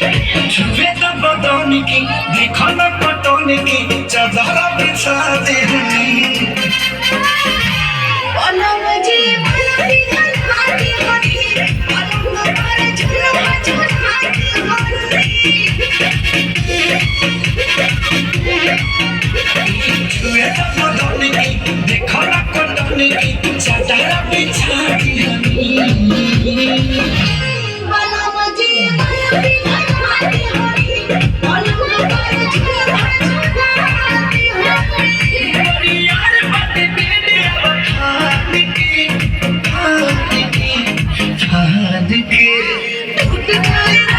छुए तो बदन की देखो न पटन की चादर बिछा दे पलंग जी पलंग हाथी हाथी पलंग पर झुलवा झुलवाती छुए तो बदन की देखो न पटन की चादर बिछा दे पलंग जी पलंग हाथी हाथी पलंग पर झुलवा झुलवाती यार बात तेरे खाद के टूट गए